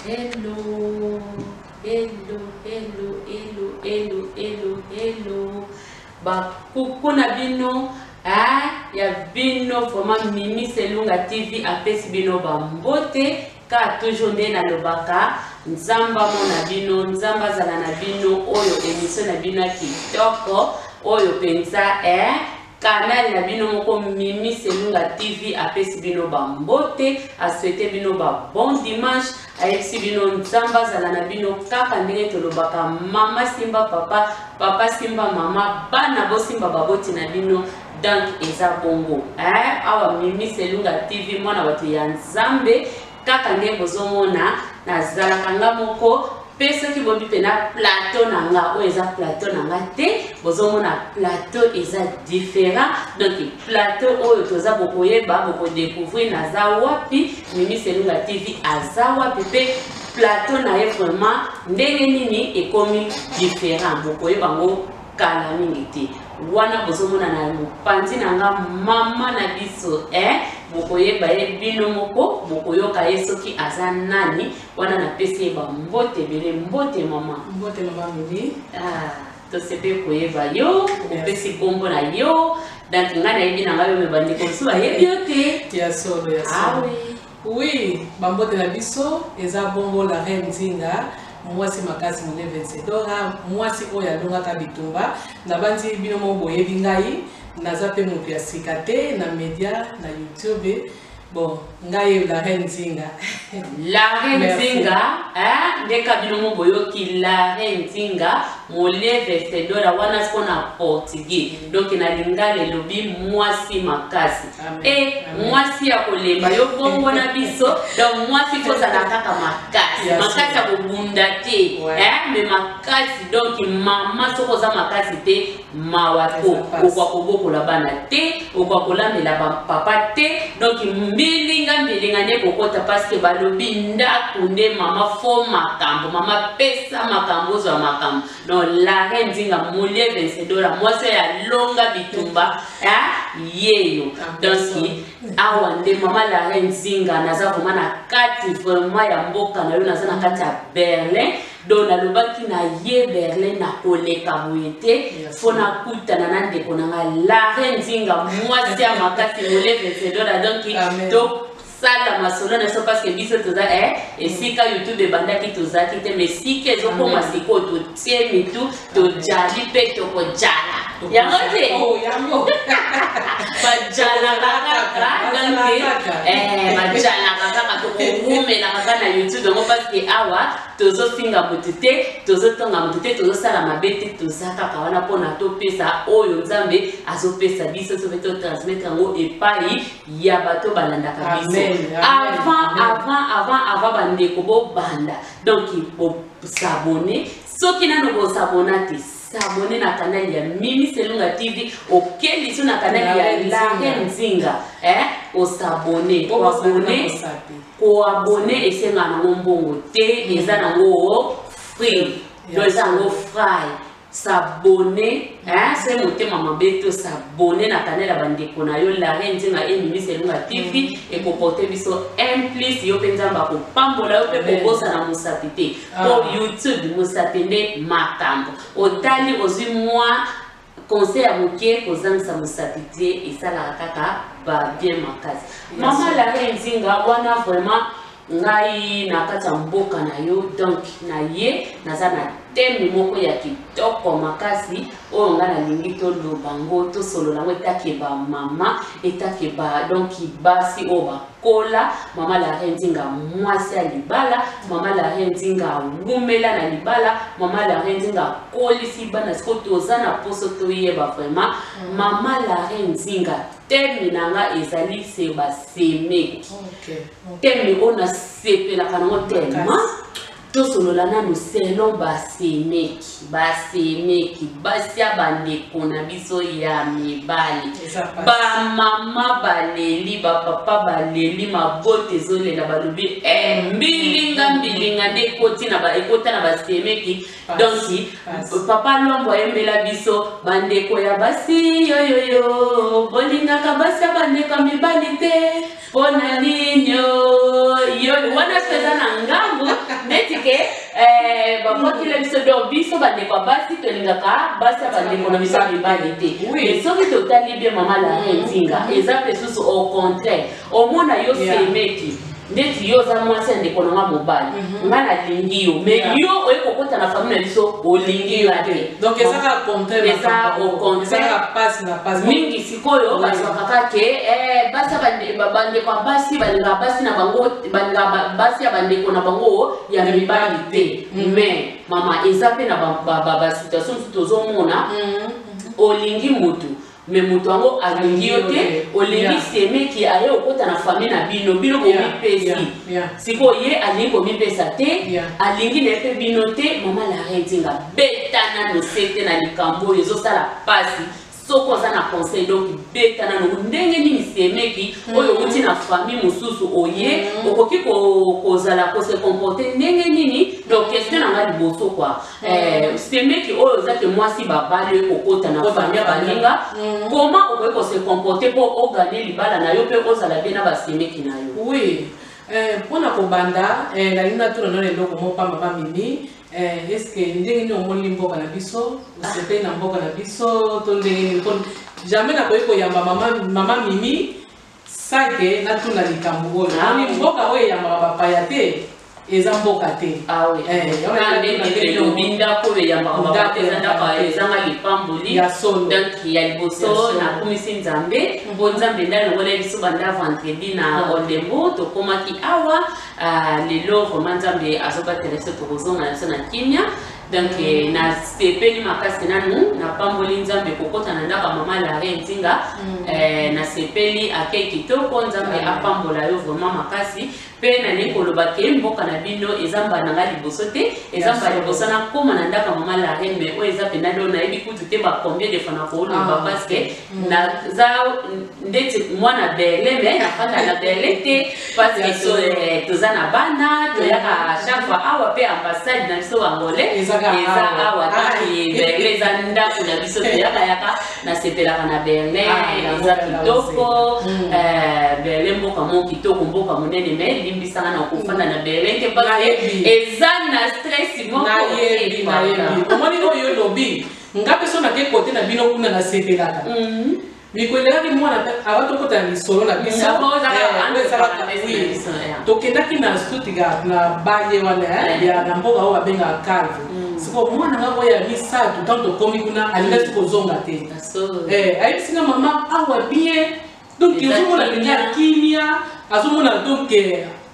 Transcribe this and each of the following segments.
Hello, hello, hello, hello, hello, hello, hello. Ba kukuna bino, ya bino vraiment Mimi Selunga TV apesi bino bambote ka toujours nde na lobaka nzamba mona bino nzamba zala na bino oyo émission na bino kitoko oyo penza canal na bino moko Mimi Selunga TV apesi bino bambote a souhaiter bino ba bon dimanche ayesi bino nzamba zala na bino kaka ndenge tolobaka mama simba papa papa simba mama bana bo simba baboti na bino donc eza bongo awa Mimi Selunga TV mwana bato ya nzambe kaka ndenge bozomona nazalaka nga moko pesa ki bobi pena plateau nanga o eza plateau nanga te bozomona plateau eza différent donc plateau oyo toza bokoyeba boko découvrir naza wapi Mimi Selunga TV aza wapi pe plateau na ye vraiment ndenge nini ekomi différent bokoyeba ngo kala mingi te wana bozomona na mopanzi nanga mama na biso bokoyeba ye bino moko bokoyoka ye soki aza nani wana na pesi ba mbote bele mbote mama Mimi to sepe koyeba yo opesi bombo na yo donc nga na yebi na ngayo mebandi konsu ayebi yo te ya solo ya solo oui bambote na biso eza bombo la reine Nzinga mwasi makasi mule vencedora mwasi oyo alongaka bitumba na bandi bino mo boyebi ngai naza pe moto ya sika te na media na YouTube bon ngai la reine Nzinga la reine Nzinga ndeka bino mo boyoki la reine Nzinga mole vencedora wana skona portugais donc na lingala lobi mwasi makasi mwasi ya kolemba yo bongo na biso donc mwasi koza na kaka makasi makasi ya kobunda te mais makasi donc mama soko za makasi te mawako okwa kobokola bana te okwa kolambela papa te donc mbilinga ne kokota parce que balobi ndako nde mama fo makambo mama pesa makambo zo makambo non la reine Nzinga mole vencedora mwasi ya longa bitumba yeyo donc awa nde mama la reine Nzinga naza vraiment na kati vraiment ya mboka na yo naza na kati ya Berlin donc nalobaki na ye Berlin na koleka boyete fona kutana na ndeko nanga la reine Nzinga mwasi ya makasi mole vencedora donc sala masolo na so parce que biso toza esika YouTube bandaki tozaki te mais sika ezokoma siko to tiemi tu to jali pe to ko jala yango te yango bajala kaka bajala kaka to kumela kaka na YouTube ngo parce que awa tozo finga mutute tozo tonga mutute tozo sala mabete tozaka ka wana pona to pesa oyo nzambe azopesa biso to beto transmettre ngo epai ya bato balandaka biso avant bandeko bo banda donc bo s'abonner soki nano bo s'abonner s'abonner na canal ya Mimi Selunga TV okeli so na canal ya la reine Nzinga o s'abonner ko abonner esenga na mbongo te eza na ngo free do eza ngo free s'abonner c'est motema mabeto s'abonner na canal ya bandeko na yo la reine Nzinga Mimi Selunga TV et ko porter biso plus yo penza ba ko pambola yo pe ko bosa na musapite pour YouTube musapende makambo otali ozwi moi conseil à mokie kozangisa musapite esala kaka ba bien makasi mama la reine Nzinga wana vraiment ngai na kata mboka na yo donc na ye naza na teme moko ya kitoko makasi oyo nga nalingi tolobango tosolola ngo etake ba mama etake ba donc basi oyo bakola mama la reine Nzinga mwasi ya libala mama la reine Nzinga ngumela na libala mama la reine Nzinga kolisi bana siko toza na poso toyeba vraiment mama la reine Nzinga teme nanga ezali se basemeki teme ona sepelaka nango tellement tosolola nanu selon basemeki basia bandeko na biso ya mibali bamama baleli bapapa baleli mabote ezolela balobi mbilinga nde ekota na basemeki donc papa lombo ayembela biso bandeko ya basi yoyoyo bolingaka basi ya bandeko ya mibali te mpona nini yo wana peza na ngambo babwakila biso donc biso bandeko ya basi tolingaka basi ya bandeko na biso ya mibali te mais soki totali bien mama Lareine Nzinga eza mpe susu au contraire omona yo semeki ndeti yo za mwasi ndeko na mobali nga nalingi yo mais yo oyekokota na famille na biso olingi yo te donc ezaka contraire eza au contraire passe na passe mingi sikoyo bazwakaka ke basi bandeko ya basi balingaka basi na bango balingaka basi ya bandeko na bango ya mibali te mais mama eza mpe na basituation mosusu tozomona olingi mutu mais mutu yango alingi yo te olingi semeki aye okota na famille na bino komipesi sikoyo ye alingi komipesa te alingi na ye mpe bino te mama Lareine Nzinga betana no se te na likambo oyo ezosala pasi soko za na conseil donc betana no ndenge nini semeki oyo uti na famille mosusu oye okoki kozala ko se comporter ndenge nini donc question na ngali boso quoi semeki oyo za ke mwasi babali kokota na famille balinga comment okoki ko se comporter pour ogagner libala na yo pe ozala bien na basemeki na yo oui pona ko banda la lina to na lelo ko mopa mama Mimi est-ce que ndenge ni omoni mboka na biso usepe na mboka na biso to ndenge ni jamais na koyeko yamba mama Mimi sake na tuna likambo oyo ni mboka oyo yamba bapaya te eza mboka te oui on binda ko yamba bapaya te eza nga lipamboli ya solo donc ya liboso na komisi nzambe bonzambe ndalo ngole biso banda vendredi na Olembo to komaki awa lelo vraiment nzambe azobatela biso tokozonga na kimia donc na sepeli makasi nanu na pamboli nzambe kokota na ndaka mama Lareine Nzinga na sepeli akei kitoko nzambe apambola yo vraiment makasi pe na nikoloba ke mboka na bino ezamba na ngali liboso te ezamba liboso na koma na ndaka mama Lareine mais o eza pena do na yebi kutu te ba combien de fois na koloba parce que na za ndeti mwana bele mais na fanda na bele te parce que toza na bana toyaka chaque fois awa pe ambassade na biso angolais eza awa taki bele za ndako na biso toyaka yaka na sepelaka na bele eza kitoko bele mboka mo kitoko mboka monene mais limbisanga na kufanda na bele te parce eza na stress moko na yebi omoni oyo lobi ngape so na ke kote na bino kuna na sepelaka mikolelaki mwana abatokota na lisolo na biso tokendaki na stuttgart na baye wana ya na mboka oyo babengaka calve siko mwana nga oyo ya misatu tant tokomi kuna alingaki kozonga te ayebisinga mama awa bien donc ozomona penza kimia azomona donc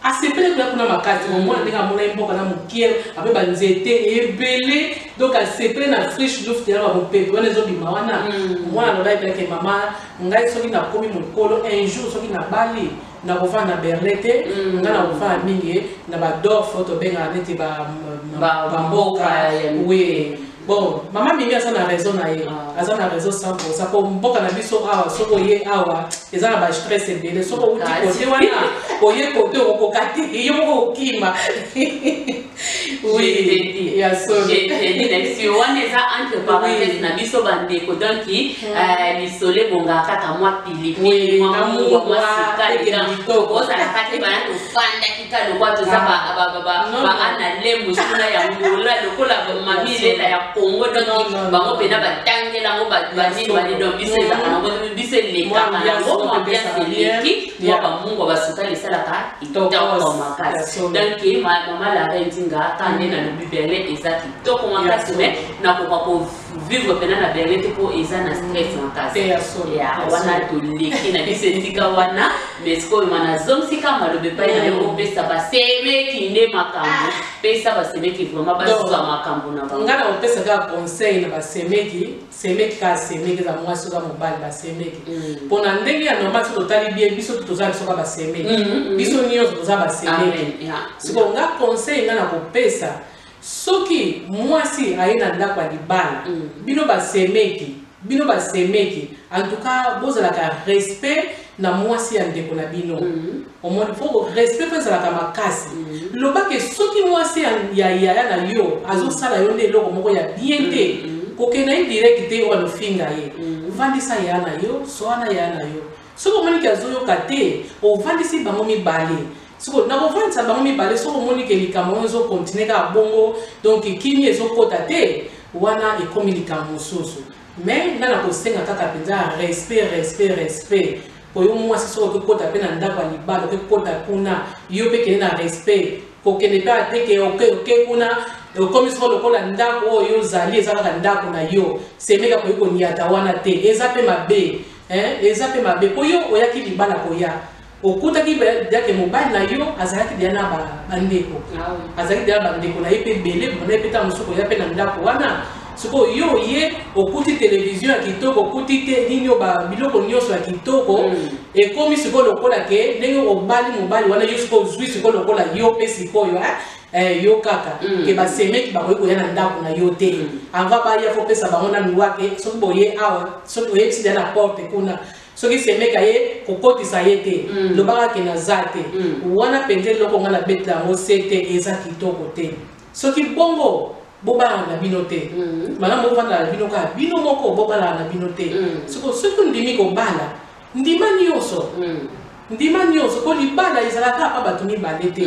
asepele kuna makasi omona ndenge amona mboka na mokie ape banzete ebele donc asepele na friche luft ya bamopepe wana ezobima wana mwana loba ebelake mama ngai soki nakomi mokolo un jour soki nabali nakofanda na Berlin te nga nakofanda mingi na badorfe tobengaka neti bamboka oui bon mama Mimi aza na raison na ye aza na raison 100% po mboka na biso awa soko oye awa eza na bastress ebele soko uti kote wana oye kote okokati yo moko okima oui ya solo si wana eza entre parenthèses na biso bandeko donc lisole bongaka kaka mwa pilipili mwa mungu mwa sikali ozalaka te bana tofanda kika lokwa toza baana lembo suna ya ngola lokola mamilela ya Congo donc bango pena batangela ngo banini bali donc biso ezaka nango biso elekaka nango ambiance eleki mwa bamungu basukali esalaka kitoko makasi donc mama Lareine Nzinga kande na lobi Berlin eza kitoko makasi mais nakoka kovivre pena na Berlin te po eza na stress makasi wana toleki na biso etika wana mais sikoyo mana zomsika malobe pai na yo opesa basemeki nde makambo pesa basemeki vraiment basuka makambo na bango ngana opesa ka conseil na basemeki semeki ka semeki za mwasi ka mobali basemeki pona ndenge ya normal so totali bien biso toza biso ka basemeki biso nyonso toza basemeki siko nga conseil ngana kopesa soki mwasi aina ndako ya libala bino basemeki en tout cas bozalaka respect na mwasi ya ndeko na bino omoni foko respect fa ezalaka makasi lobake soki mwasi ya yaya na yo azosala yo nde eloko moko ya bien te kokenda ye direct te oyo anofinga ye vandisa yaya na yo soana yaya na yo soki omoniki azoyoka te ovandisi bango mibale siko na kovandi sa bango mibale soko moni ke likambo ezo continue ka bongo donc kimi ezokota te wana ekomi likambo mosusu mais nga na kosenga kaka mpenza respect oyo mwasi soko okokota mpe na ndako ya libala okokota kuna yo mpe kende na respect kokende mpe ateke oke kuna okomi soko lokola ndako oyo ozali eza kaka ndako na yo semeka koyi koniata wana te eza mpe mabe eza mpe mabe po yo oyaki libala koya okutaki dake mobali na yo azalaki deya na bandeko azalaki deya bandeko na ye mpe ebele bana ye mpe ta mosuku oya mpe na ndako wana siko yo ye okuti télévision ya kitoko okuti te nini biloko nyonso ya kitoko ekomi siko lokola ke ndenge obali mobali wana yo siko ozwi siko lokola yo mpe sikoyo yo kaka ke basemeki bakoki koya na ndako na yo te ava baya fo pesa bango na miwake soki boye awa soki oyebisi deya na porte kuna soki semeka ye kokotisa ye te lobaka ke naza te wana mpenza eloko nga na bete yango se te eza kitoko te soki bongo bobala na bino te malamu bovanda na bino kaka bino moko bobala na bino te soki ndimi kobala ndima nyonso po libala ezalaka kaka bato mibale te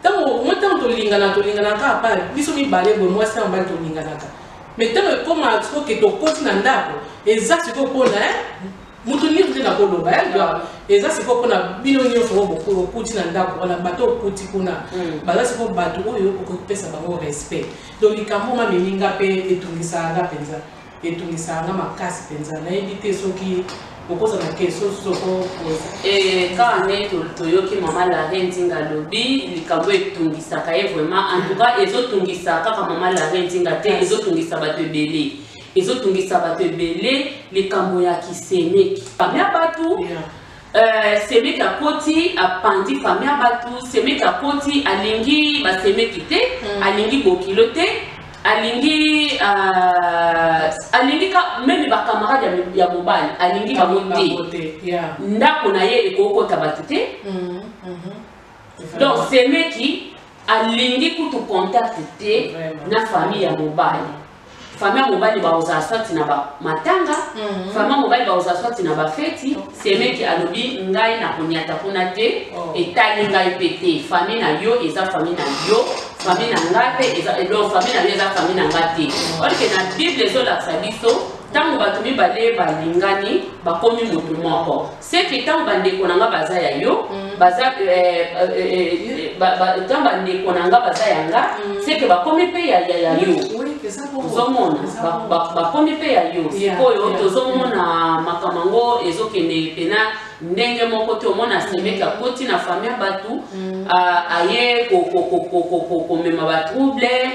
ntango tolingana kaka pa biso mibale boye mwasi na mobali tolinganaka mais ntango ekoma soki tokoti na ndako eza sikoyo mpona mutu nyonso te na koloba eza sikoyo mpona bino nyonso okuti na ndako wana bato okuti kuna baza sikoyo bato oyo okopesa bango respect donc likambo mameminga mpe etungisaka mpenza etungisaka makasi mpenza nayebi te soki okozala question sokopoza kaka nde toyoki mama Lare Nzinga alobi likambo etungisaka ye vraiment en tout cas ezotungisa kaka mama Lare Nzinga te ezotungisa bato ebele ezotungisa bato ebele likambo ya kisemeki fami ya batu semeki akoti apandi fami ya batu semeki akoti alingi basemeki te alingi bokilo te alingi meme bakamarade ya mobali alingi bango te ndako na ye ekokota bato te donc semeki alingi kutu contact te na famille ya mobali famille ya mobali baozala swati na bamatanga famille ya mobali baozala swati na bafeti semeki alobi ngai na koniata kuna te etali ngai mpe te famille na yo eza famille na yo famille na ngai mpe donc famille na yo eza famille na ngai te orke na bible ezolakisa biso ntango bato mibale balingani bakomi motu moko seke ntango bandeko na nga baza ya yo ntango bandeko na nga baza ya nga seke bakomi mpe ya yo tozomona bakomi mpe ya yo sikoyo tozomona makambo yango ezokende pena ndenge moko te omona semeki akoti na famille ya bato aye komema batrouble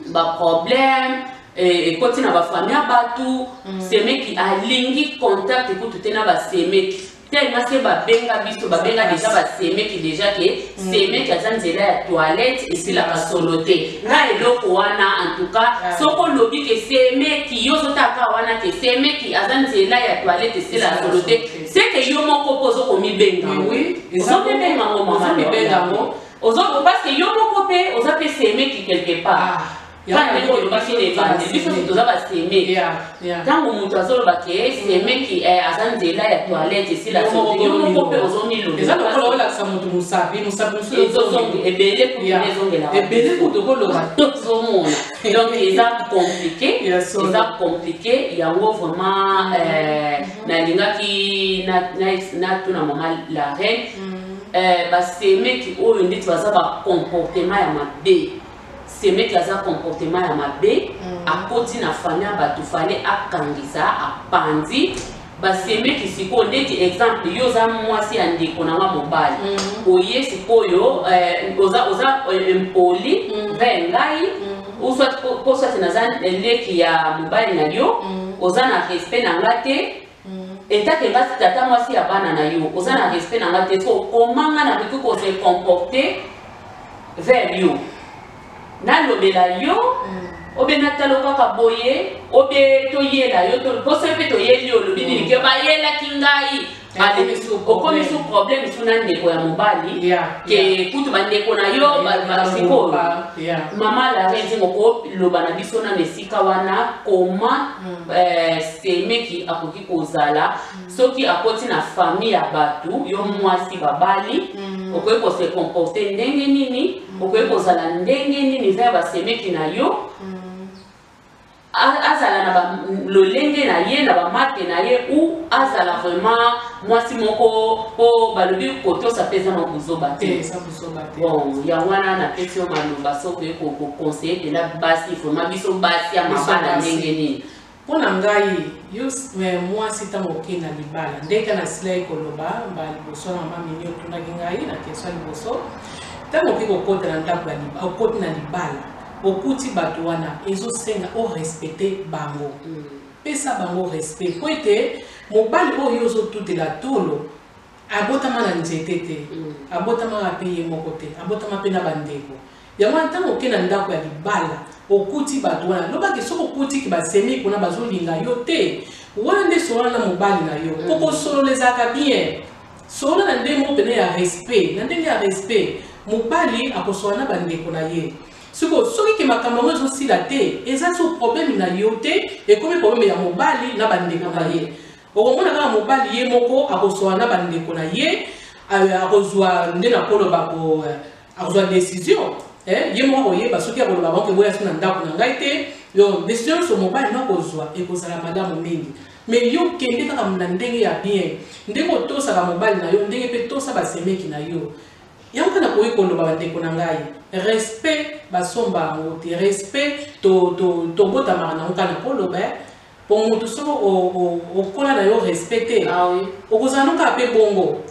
baproblème ekoti na bafamille ya bato semeki alingi contact ekutu te na basemeki tellement se babenga biso babenga deja basemeki deja ke semeki aza nzela ya toilette esilaka solo te nga eloko wana en tout cas soko olobi ke semeki yo ozotaka wana ke semeki aza nzela ya toilette esilaka solo te seke yo moko mpo ozokomibenga ozomibenga ngo mama mibenga ngo parce que yo moko mpe oza mpe semeki quelque part toza baseme ntango moto azoloba ke semeki aza nzela ya toilette esila yo moko mpe ozomilolakisa moto ebele tozomona donc eza compliqué yango vraiment nalingaki natuna mama Lare basemeki oyo ndeti baza bacomportement ya mabe semeki aza comportement ya mabe akoti na famille ya bato fale akangisa apandi basemeki sikoyo ndeti exemple yo oza mwasi ya ndeko na nga mobali oye sikoyo oza impoli vers ngai po swati naza leki ya mobali na yo oza na respect na nga te etake nga tata mwasi ya bana na yo oza na respect na nga te so komanga na koki kose comporter vers yo nalobela yo obe natalo kaka boye obe toyela yo poso mpe toyeli yo lobi nini ke bayelaki ngai okomi su problème su na ndeko ya mobali ke kutu bandeko na yo sikoyo mama Lare Nzinga okoloba na biso na esika wana koma semeki akoki kozala soki akoti na famille ya batu yo mwasi babali okoki ko se comporter ndenge nini okoki kozala ndenge nini vers basemeki na yo azala na lolenge na ye na bamate na ye ou azala vraiment mwasi moko po balobi koto sapeza na buzoba te bon ya wana na pesi yo maloba soki ko conseiller de la basi vraiment biso basi ya mabala ndenge nini mpona ngai yo mwasi ntango okei na libala ndenge na sila ekoloba liboso na mama mini otundaki ngai na question ya liboso ntango okoki kokota na ndako ya libala okoti na libala okuti bato wana ezosenga orespecte bango pesa bango respect po ete mobali oyo ozotutela tolo abotama na nzete te abotamaka mpe ye moko te abotama mpe na bandeko yango ntango okei na ndako ya libala okuti bato wana lobaki soki okutiki basemi kuna bazolinga yo te wana nde solola na mobali na yo po kosolola ezalaka bien solola na ndenge moko pene ya respect na ndenge ya respect mobali akosolola na bandeko na ye soki makambo yango ezosila te eza so problème na yo te ekomi problème ya mobali na bandeko na ye okomona kaka mobali ye moko akosola na bandeko na ye akozwa nde na koloba akozwa décision ye moko akoyeba soki akoloba bango eboya so na ndako na ngai te yo décision nyonso mobali no akozwa ekozala malamu mingi mais yo kende kaka na ndenge ya bien ndenge otosaka mobali na yo ndenge mpe tosa basemeki na yo yango kana koyi koloba bandeko na ngai respect basomba yango te respect tobotamaka nango kana koloba po motu soko okola na yo respect te okozala noka mpe bongo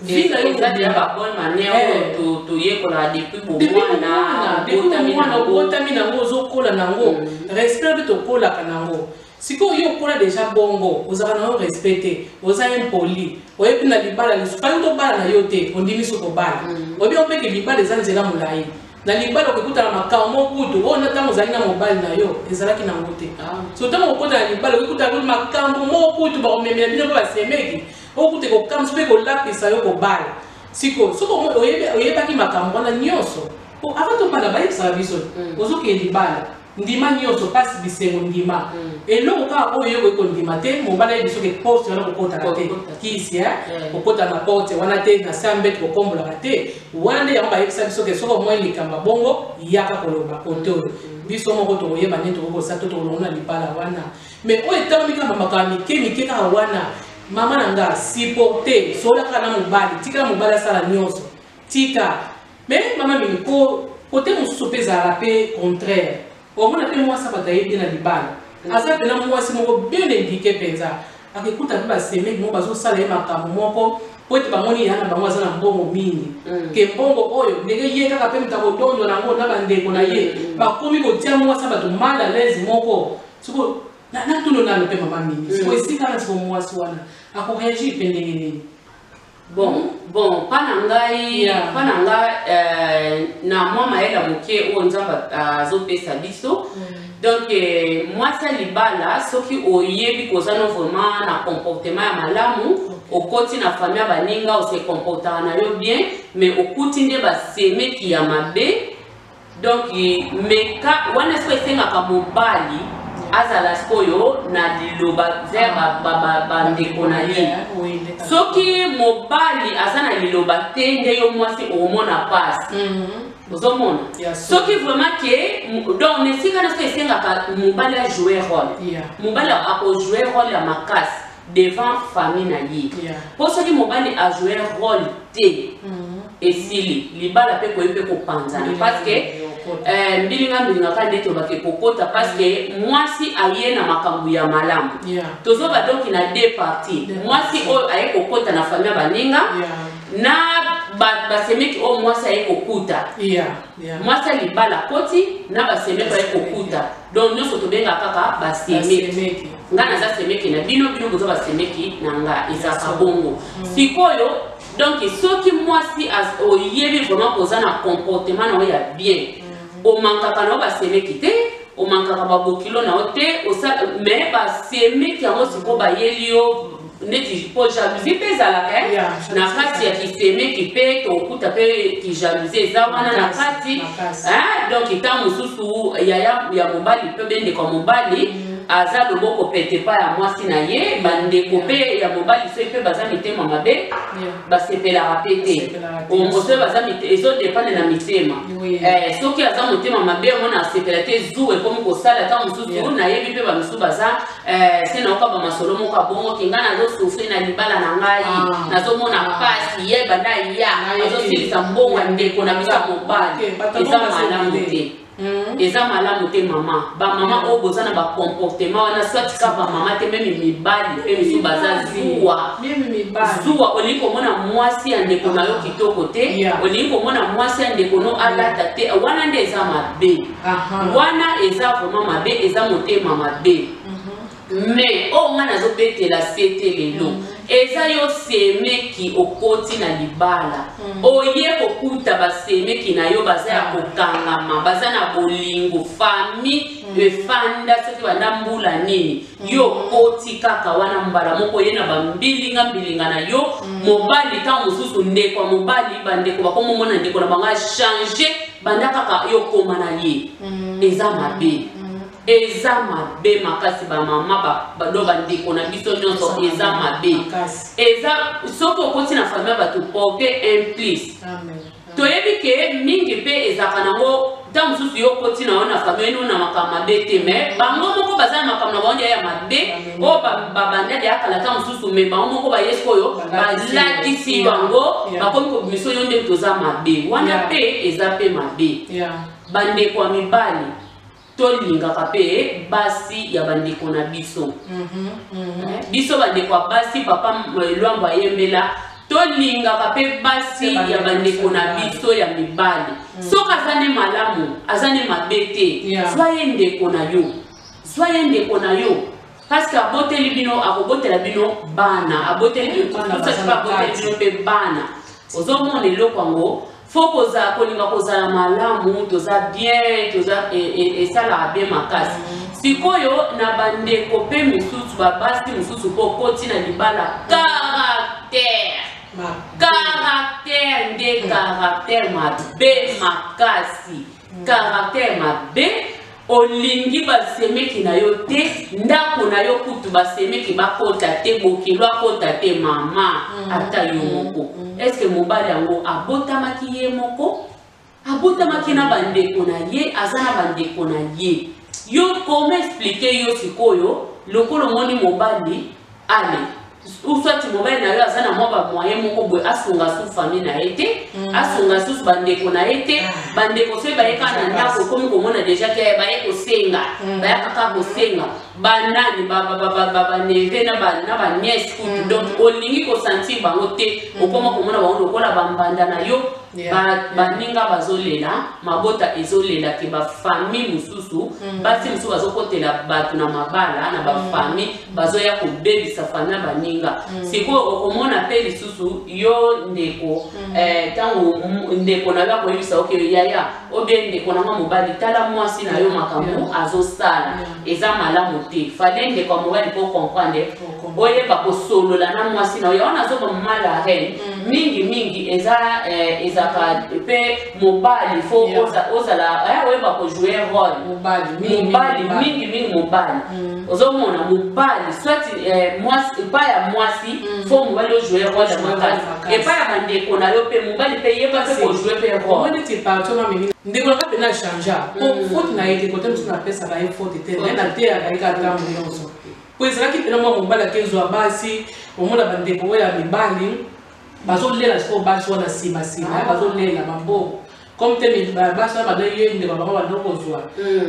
obotami nango ozokola nango respect mpe tokolaka nango sikoyo yo okola deja bongo ozalaka nango respect te oza impoli oyebi na libala lisusu kali tobala na yo te ondimi so kobala oyebi opeke libala eza nzela molai na libala okekutana makambo mokutu oyo na ntango ozali na mobali na yo ezalaki nango te so ntango okota na libala okekutana makambo mokutu bakomemela bino mpe basemeki okuta kokamisa mpe kolapisa yo kobala sikoyo soki oyebaki makambo wana nyonso avant tobala bayebisaka biso ozokee libala ndima nyonso pasi bisengo ndima eloko kaka oyo yokoki kondima te mobali ayebi soki porte wana kokotaka te kisi kokota na porte wana te na se mbete kokombolaka te wana nde yango bayebisa biso ke soki omoi likamba bongo yaka koloba kote oyo biso moko tokoyeba nde tokokosa to tokolongo na libala wana mais oyo etangami kaka bamaka mike kaka wana mama na nga supporte sola kaka na mobali tika mobali asala nyonso tika mais mama mini kote mosusu mpe ezalaka mpe contraire omona mpe mwasi bato ayebi na libala aza mpena mwasi moko bien indike mpenza akekuta mpe basemeki moko bazosala ye makambo moko po ete bamoni ya na bango aza na mbongo mingi ke mbongo oyo ndenge ye kaka mpe moto akodondo nango na bandeko na ye bakomi kotia mwasi bato mal à l'aise moko siko natuno nano mpe mama mingi siko esika na siko mwasi wana akoreagir mpe ndenge nini bon pana ngai na mwa mayela moke oyo nzambe azopesa biso donc mwasi ya libala soki oyebi koza no vraiment na comportement ya malamu okoti na famille ya baninga ose comportaka na yo bien mais okuti nde basemeki ya mabe donc meka wana siko esengaka mobali azala sikoyo na liloba vers bandeko na ye soki mobali aza na liloba te nde yo mwasi omona pasi ozomona soki vraiment ke donc nesika na so esengaka mobali ajoue rôle mobali akojoue rôle ya makasi devant famille na ye mpo soki mobali ajoue rôle te esili libala mpe koyi mpe kopanzana parce que mbilinga kande tobake kokota parce que mwasi aye na makambo ya malamu tozoba donc na deux parties mwasi oyo aye kokota na famille baninga na basemeki oyo mwasi aye kokuta mwasi ya libala koti na basemeki aye kokuta donc nyonso tobenga kaka basemeki nga naza semeki na bino boza basemeki na nga ezalaka bongo sikoyo donc soki mwasi oyebi vraiment koza na comportement na oyo ya bien omankaka na yo basemeki te omankaka babokilo na yo te mais basemeki yango sikoyo bayeli yo neti po jalousie mpe ezalaka na kati ya kisemeki mpe tokuta mpe kijalousie eza wana na kati donc ntango mosusu ya mobali mpe bendeko ya mobali aza loboko pete pa ya mwasi na ye bandeko pe ya mobali so pe baza mitema mabe basepelaka pe te omoso baza ezodepande na mitema soki aza motema mabe omona asepela te zu ekomi kosala ta mosusu nayebi mpe bamisu baza se naoka bamasolo moko abongo kinga nazosufri na libala na ngai nazomona pasi ye banda ya azosilisa mbongo ya ndeko na biso ya mobali eza malamu te eza malamu te mama bamama oyo boza na bacomportement wana swati ka bamama te meme mibali mpe misu baza zuwa olingi komona mwasi ya ndeko na yo kitoko te olingi komona mwasi ya ndeko no alata te wana nde eza mabe wana eza vraiment mabe eza motema mabe mais oyo nga nazobetela sete lelo eza yo semeki okoti na libala oye kokuta basemeki na yo baza ya kokangama baza na bolingo fami efanda soki banda mbula nini yo koti kaka wana mbala moko ye na bambilinga na yo mobali ta mosusu ndeko mobali bandeko bakomomona ndeko na bango change banda kaka yo koma na ye eza mabe eza mabe makasi bamama bado bandeko na biso nyonso eza mabe eza soki okoti na famille bato porte implice toyebi ke mingi mpe ezaka nango ta mosusu yo okoti na yo na famille eno na makambo mabe te me bango moko baza na makambo na bango ya mabe oyo babandade yakala ta mosusu me bango moko bayesi oyo balatisi bango bakomi kobiso yo nde toza mabe wana mpe eza mpe mabe bandeko ya mibali tolingaka pe basi ya bandeko na biso biso bandeko ya basi papa lwambo ayembela tolingaka pe basi ya bandeko na biso ya mibali soki aza ne malamu aza ne mabe te zwa ye ndeko na yo parce aboteli bino akobotela bino bana aboteli bino mpe bana ozomona eloko yango faut kolinga kozala malamu toza bien toza esalaka bien makasi sikoyo na bandeko mpe misusu babasi misusu mpo okoti na libala caractère nde caractère mabe makasi caractère mabe olingi basemeki na yo te ndako na yo kutu basemeki bakota te bokilo akota te mama ata yo moko est-ce que mobali yango abotamaki ye moko abotamaki na bandeko na ye aza na bandeko na ye yo koma explique yo sikoyo lokolo moni mobali ale uswati mobali na yo aza na mwa bamoyen moko boye asunga su famille na ye te asunga susu bandeko na ye te bandeko soki bayeka na ndako ekomi komona deja ke baye kosenga bayakaka kosenga banani baneve na baniese kutu donc olingi kosentir bango te okoma komona bango lokola bambanda na yo baninga bazolela mabota ezolela ke bafamille mosusu basi mosusu bazokotela bato na mabala na bafamille bazoya kobebisa famille na baninga sikoyo okomona mpe lisusu yo ndeko ntango ndeko na yo akoyebisa oke yaya obie ndeko nanga mobali tala mwasi na yo makambo azosala eza malamu te fale ndeko ya mobali mpo comprendre oyeba kosolola na mwasi na yo yawana azoba mala reine mingi ezaka pe mobali fo ozala oyeba kojouer role mobali mingi mobali ozomona mobali swati epai ya mwasi fo mobali ojouer role ya makasi epai ya bandeko na yo mpe mobali mpe yeba mpe kojouer mpe role ndeko nanga mpe na changea po faute na ye te kote mosusu napesaka ye faute te naye na te ayika ata nyonso po ezalaki mpena mwa mobali akezwa basi omona bandeko oyo ya mibali bazolela siko basi wana nsima bazolela maboko comme te basi wana badoye ndeko bango badokozwa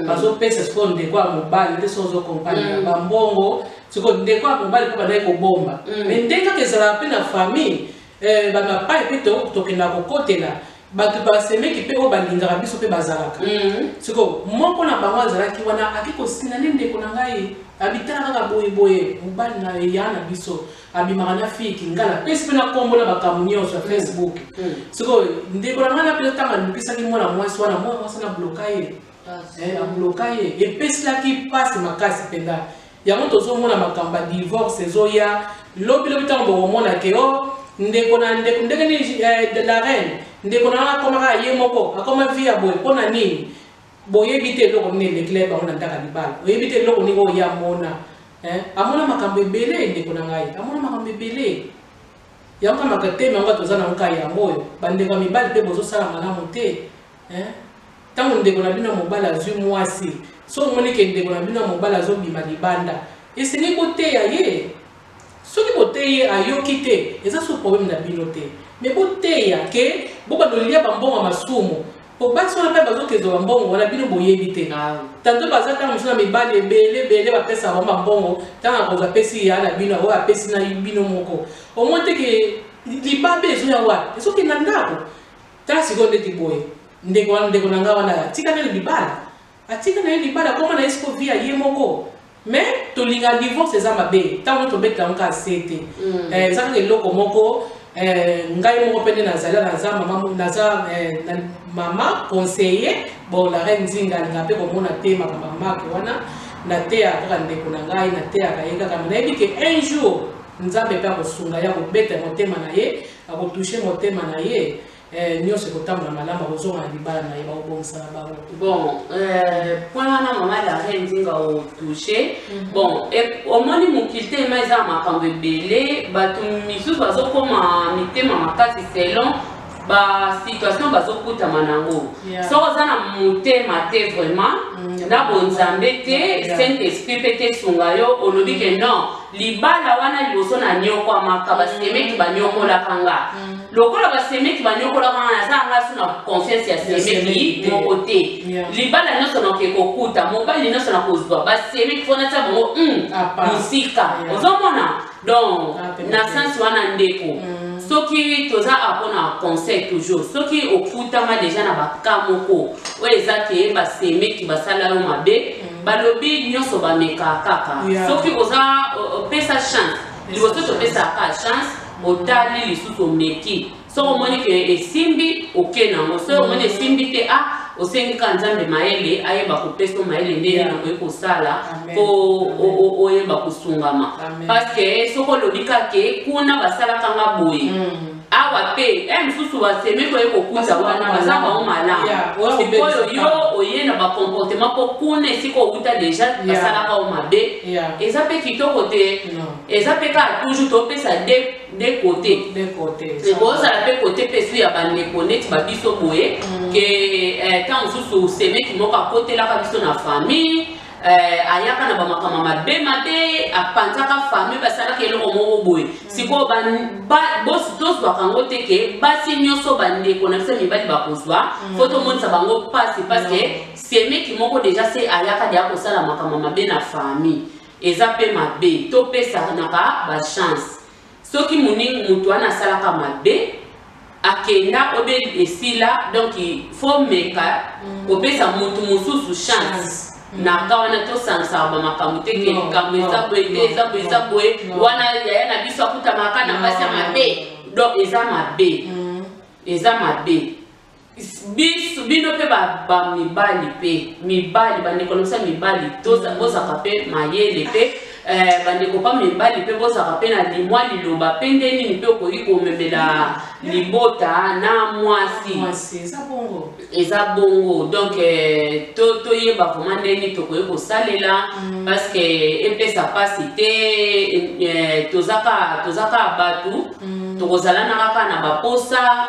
bazopesa siko ndeko ya mobali nde so ozokompagnela bambongo siko ndeko ya mobali mpo badaye kobomba me nde kaka ezalaka mpe na famille bamapai mpe tokenda kokotela bato basemeki mpe oyo balingaka biso mpe bazalaka siko moko na bango azalaki wana akikosinga nde ndeko na ngai abitala kaka boyeboye mobali na eya na biso abimaka na fiki ngala pesi mpe na kombo na bakambo nyonso ya facebook siko ndeko na ngai napesa ntango alukisaki mwana mwasi wana mwana mwasi nabloka ye abloka ye epesilaki mpasi makasi mpenza yango tozomona makambo ya divorce ezoya lobilobi ntango bokomonake o ndeko ndenge nini la reine ndeko na akomaka ye moko akoma vi ya boye mpona nini boyebi te eloko nini Leclerc bango na ndaka libala oyebi te eloko nini oyo amona amona makambo ebele ndeko na ngai amona makambo ebele yango makateme yango toza na nkai yango oyo bandeko mibali mpe bozosala malamu te ntango ndeko na bino mobali azwi mwasi so omoni ke ndeko na bino mobali azobima libanda esengi koteya ye soki boteya ayoki te eza so problème na bino te mais boteya ke bobandolia bambongo masumu po basi wana mpe bazokezwa bambongo wana bino boyebi te tanto baza ntango mosusu na mibali ebele bapesa bango bambongo ntango akozwa apesi ya na bino oyo apesi na bino moko omoni te ke libabe ezoya wapi ezokenda ndako tala sikoyo ndeti boye ndeko na nga wana atika nani libala atika na ye libala koma na ye siko vi ya ye moko mais tolinga divorce eza mabe ntango tobetela ngo ka se te eza kaka eloko moko ngai moko pende naza mama conseiller bon la reine Nzinga alinga mpe komona te makambo make wana nateya kaka ndeko na ngai nateyaka ye kaka nayebi ke un jour nzambe mpe akosunga ye akobeta motema na ye akotushe motema na ye nyonso ekotambola malamu akozonga na libala na ye baobongisana bango bon point wana mama la reine Nzinga otouche bon omoni mokili te ema eza makambo ebele bato misusu bazokoma mitema makasi selon basituation bazokutama nango soko oza na motema te vraiment na bonzambe te saint esprit mpe te sunga yo olobi ke non libala wana liboso na nyokwamaka basemeki banyokolaka nga lokola basemeki banyokolaka nga naza nga so na confiance ya semeki moko te libala nyonso nakoki kokuta mobali nyonso nakozwa basemeki fo natia bango mosika ozomona donc na sensi wana ndeko soki toza apona conseil toujours soki okutama deja na baka moko oyo eza ke basemeki basala yo mabe balobi nyonso bameka kaka soki oza opesa chance liboso topesaka chance otali lisusu omeki soki omoni ke esimbi oke nango soki omoni esimbi te osengika nzambe mayele ayeba kopesa mayele ndenge nakoki kosala po oyeba kosungama parceke soki olobi kake kuna basalaka nga boye awa pe mosusu basemeki oye kokuta wana baza bango malamu sikoyo yo oye na bacomportement mpo kuna esika outa deja basalaka o mabe eza mpe kitoko te eza mpe kaka toujours topesa de kote ekozala mpe kote mpe su ya bandeko neti babiso boye ke ntango mosusu semeki moko akotelaka biso na famille ayaka na bamakama mabe apanzaka famille basalaka eloko moko boye sikoyo bosi tozwaka yango te ke basi nyonso bandeko na biso mibali bakozwa fo tomonisa bango pasi parceke semeki moko deja se ayaka deya kosala makama mabe na famille eza mpe mabe topesanaka bachance soki motu wana asalaka mabe akenda obe esila donc fo meka kopesa motu mosusu chance naka wana tosansaka bamakambo te ke likambo eza boye te eza boye wana yaya na biso akutamaka na mpasi ya mabe donc eza mabe bino mpe mibali bandeko na biso mibali bozaka mpe mayele mpe bandeko mpa mibali mpe bozaka mpe na limwa liloba mpe nde nini mpe okoki komemela libota na mwasi eza bongo donc toyeba vraimen nde nini tokoki kosalela parceke epesa mpasi te tozaka bato tokozala na kaka na baposa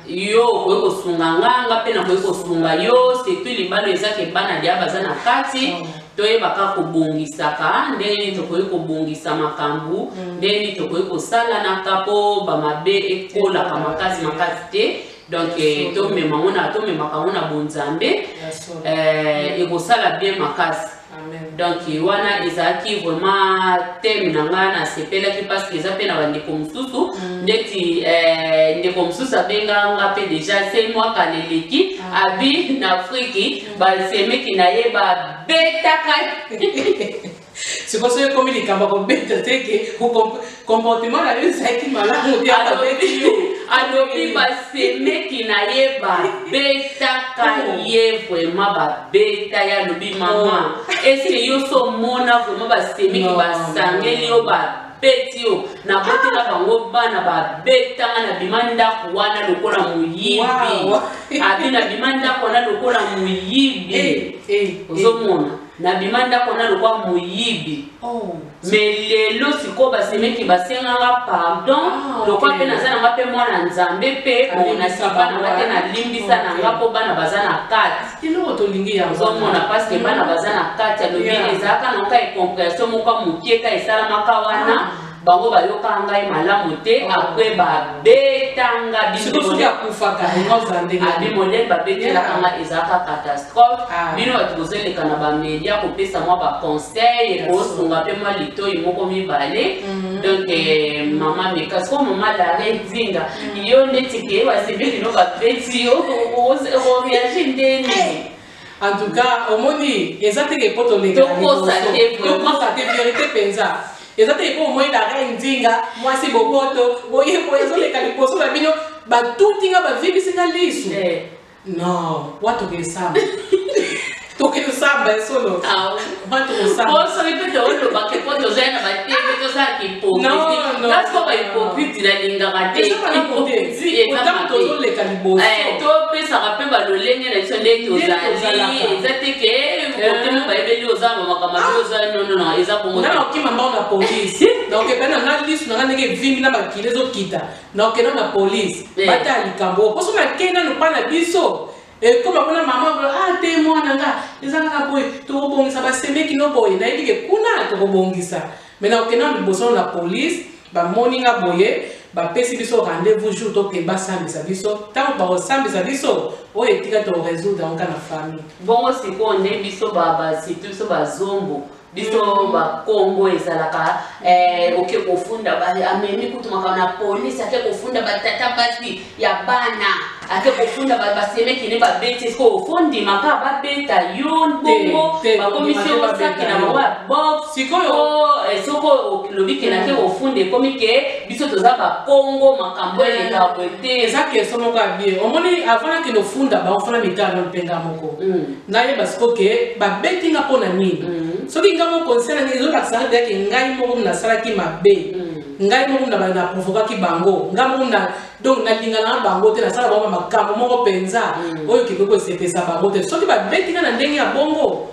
yo okoki kosunga nganga mpe nakoki kosunga yo surtout libala ezake bana deya baza na kati toyebaka kobongisaka ndenge nini tokoki kobongisa makambo ndenge nini tokoki kosalanaka mpo bamabe ekolaka makasi te donc tomemaka ngo na bonzambe ekosala bien makasi donc wana ezalaki vraiment teme na ngai nasepelaki parce que eza mpe na bandeko mosusu ndeti ndeko mosusu abenganga mpe deja se mwaka leleki abi na afriki basemeki na ye babetaka sikoyo soki ekomi likambo kobeta teke comportement na yo ezalaki malamu te alobi basemeki na ye babetaka ye vraiment babeta ye alobi mama eske yo so mona vraiment basemeki basangeli yo betio na botela bango bana ba betanga na bimanda kuwana lokola muyibi abina bimanda kuwana lokola muyibi ozomona na bimanda kuwana lokola muyibi mais lelo siko basemeki basenganga pardon lokola pe nazana ngape mwana nzambe pe na sibana ngate na limbisa na ngapo bana bazana kati ilo tolingi ya ozomona parce que bana bazana kati alobi ezaka na ka compréhension moko mukieka esalamaka wana bango bayoka ngai malamu te après babetanga bimodele babetelaka nga ezalaka catastrophe bino bato kozeleka na bamedia kopesa mwa baconseil ekosunga mpe mwa litoi moko mibale donc mama meka siko mama lare nzinga yo ndeti ke basebelino babeti yo oreagi ndeni. En tout cas, au moins, ils ont été pour les gars. Te vérité penza. Ils ont été pour moi la reine dinga. Moi c'est boboto. Boye boye les caliposo la bino. Ba tout dinga ba vivi sinalisu. Non, what to get some. Toke samba solo. What to samba. Posso ripetere lo perché poi tu sei una battaglia tu sai che ipocriti. No. La scopa ipocriti la linga mate. Ipocriti. Tanto to le caliposo. To pensa che per lo legno le sono usati. Esatto che potendo baibeli usava ma come usano no, esatto come. Non che mamma una police. Donc per non list non hanno che vimbi na bakile zo kita. No che non la police. Batali cambo. Posso ma che non pa na biso. Et comme on a maman, t'es moi, nanga, les ans boy, tu bon, ça va s'aimer qui no boy, n'a dit que kuna tu bon ça. Maintenant que nous besoin la police, bah morning à boyer, bah pesi biso rendez-vous jour donc que bah samedi ça biso, tant bah samedi ça biso, oh et tika to résoudre dans la famille. Bon c'est quoi on est biso bah c'est tout ça bah zombo. Biso ba Congo ezalaka oke kofunda ba amemi kutumaka na police ake kofunda batata basi ya bana ake kofunda basemeki ne ba beti ko fondi maka ba beta yon bongo ba commission osaki na ba box sikoyo soko lobiki na ke ofunde komike biso toza ba Congo makambo ele ka bote ezaki esomo ka bien omoni avant que no funda ba ofana mitano penga moko na ye basiko ke ba beti nga pona nini so kinga mo concerne les autres actions de que ngai mo na sala ki mabe ngai mo na provoquer ki bango ngamo na donc na lingana bango te na sala ba makambo mo penza oyo ki ko se pesa bango te so ki ba beti na ndenge ya bongo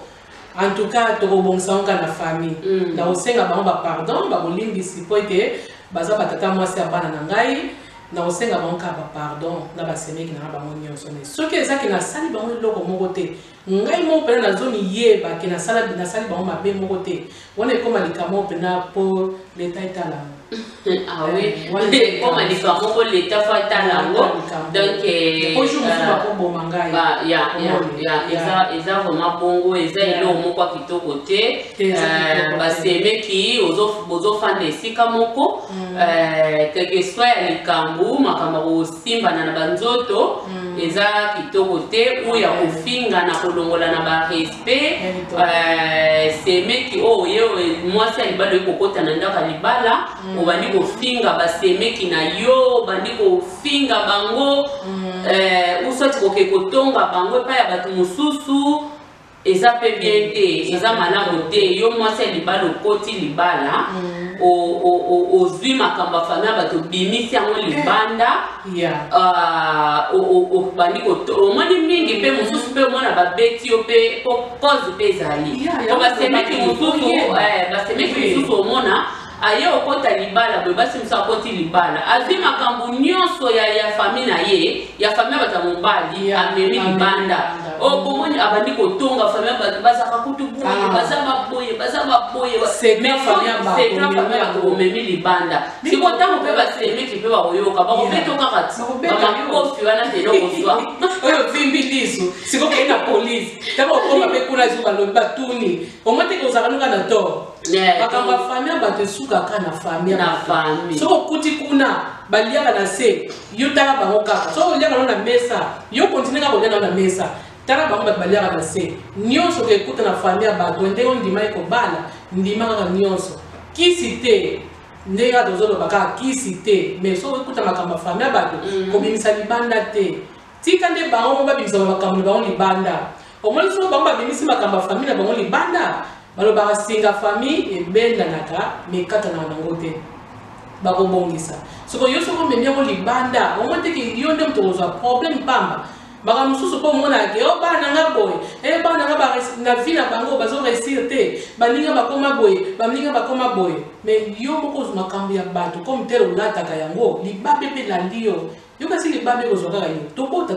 en tout cas to bonsa on na famille na osenga bango ba pardon ba bolingi sipoite baza batata mwasi abana na ngai na osenga bango ka ba pardon na ba semeki na bango nyonso ne so ki ezaki na sali bango loko moko te ngai mo pena na zone yeba ke na sali bango mabe moko te wana ekoma likamo pena po leta etala ah oui comme likamo po leta fa etala donc eza vraiment bongo eza elo moko kitoko te basemeki ozofanda esika moko quelque soit ya likambo makambo osimbana na banzoto eza kitoko te oyo ya kofinga na kolongola na ba respect semeki oyo mwasi alibalo ekokota na ndaka libala obandi kofinga basemeki na yo bandi kofinga bango usoti koke kotonga bango epai ya bato mosusu eza pe bien te eza malamu te yo mwasi libala okoti libala ozwi makambo ya famille bato bimisi yango libanda bandi omoni mingi mpe mosusu mpe omona babeti yo mpe cause mpe ezali basemeki mosusu omona aye okota libala boye basi mosusu akoti libala azwi makambo nyonso ya famille na ye ya famille bato ya mobali amemi libanda bomoni abandi kotonga famille bato bazaka kutu boye baza baboye omemi libanda siko ntango mpe basemeki mpe bakoyoka bakobeta kaka bamakofi wana teno kozwa oyo vimbi liso sikokei na polise ntango okoma mpe kuna ezo balobi batuni omoi te kozaka nuka na tort makambo ya famille bato esukaka na famille soko okuti kuna baliaka na se yo tala bango kaka soko oliaka nao na mesa yo kontinue kaka kolia nao na mesa tala bango bato baliaka na se nyonso koekuta na famille ya bato ndenge ondima ekobala ndima kaka nyonso kisi te ndenge kaka tozoloba kaka kisi te mais soko ekuta makambo ya famille ya bato kobimisa libanda te tika nde bango mo babimisa makambo na bango libanda omoni soko bango babimisi makambo ya famille na bango libanda balobaka singa famille ebendanaka mais katana nango te bakobongisa soko yo soko memia ko libanda au moins te ki yo nde moto kozwa problème pamba baka mosusu po mona ke o bana nga boy bana nga ba na vie na bango bazo réussir te baninga bakoma boy mais yo moko zo makambo ya bato comme tel olataka yango libabe pe la lio yo kasi libabe kozwa kaka yo tobota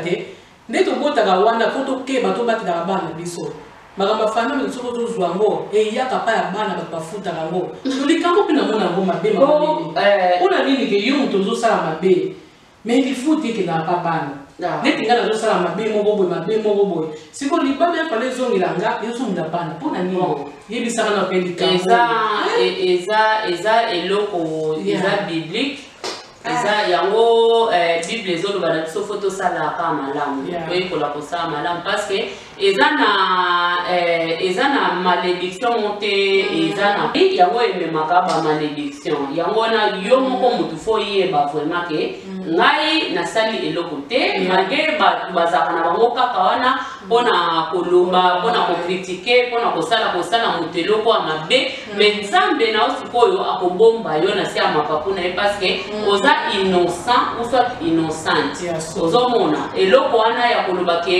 te nde tobotaka wana po tokeba tobatela bana biso makambo afana mais soko tozwa yango eyaka pa ya bana bato bafutaka yango likambo mpe namona yango mabe mpona nini ke yo moto ozosala mabe mais lifuti ekendaka pa bana neti nga nazosala mabe moko boye siko libabe yapala ezongela nga ezongela bana mpona nini yebisaka na mpe likambo eza eloko eza biblique eza yango bible ezoloba na biso fo tosalaka malamu toyekola kosala malamu parce que eza na malédiction te eza na yango ememaka bamalédiction yango na yo moko motu fo yeba vraiment ke ngai nasali eloko te malgré bato bazalaka na bango kaka wana mpona koloba mpona kokritike mpona kosala moto eloko ya mabe mais nzambe na yo sikoyo akobomba yo na se ya mapapu na ye parce que oza innocent ou soit innocente ozomona eloko wana ya koloba ke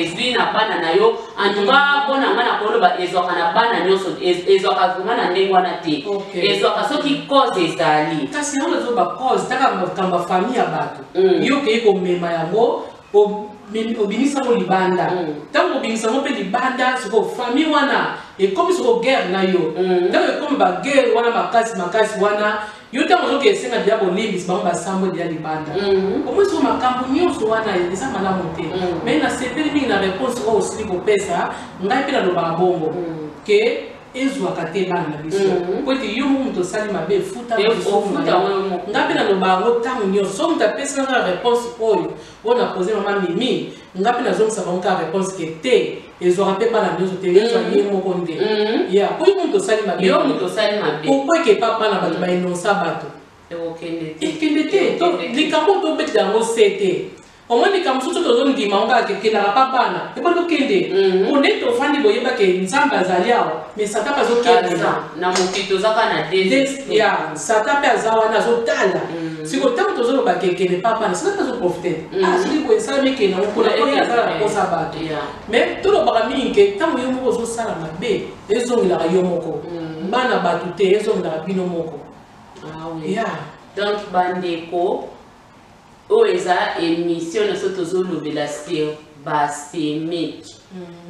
ezwi na bana na yo en tout cas mpona nga na koloba ezwaka na bana nyonso ezwaka zunga na ndenge wana te ezwaka soki cause ezali kasi yango ezoba cause taka makambo ya famille ya bato yo okei komema yango obimisango libanda ntango obimisango mpe libanda soko famille wana ekomi soko guerre na yo ntango ekomi baguerre wana makasi wana yo ntango ozoki esenga deya bolimbisi bango basambo deya libanda omoi soko makambo nyonso wana eza malamu te mais nasepeli mingi na réponse oyo osili kopesa ngai mpe nalobaka bongo ke ezwaka te bana na biso po ete yo moto osali mabe efuta nga mpe naloba yango ntango nyonso so moto apesaka na réponse oyo na pose mama mimi nga mpe nazongisa bango kaka réponse ke te ezwaka mpe bana nyonso te ezwa ye moko nde ya po yo moto osali mabe pourkoi ekepa bana bato bainonsa bato ekende te likambo tobetela yango se te omoi likambo soso tozondima ngo kaka ekendaka pa bana epo tokende mpo nde tofandi boyebake nzambe azali awa mais sata mpe azokendela na mokili tozaka na sata mpe aza wana azotala siko ntango tozolobaka ekende pa bana sata mpe azoprofite soki boye esalami ekende yango mpona oyo azala na kosa bato mais tolobaka mingi ke ntango yo moko ozosala mabe ezongelaka yo moko bana bato te ezongelaka bino moko donc bandeko oyo eza émission nyonso tozolobela sur basemeki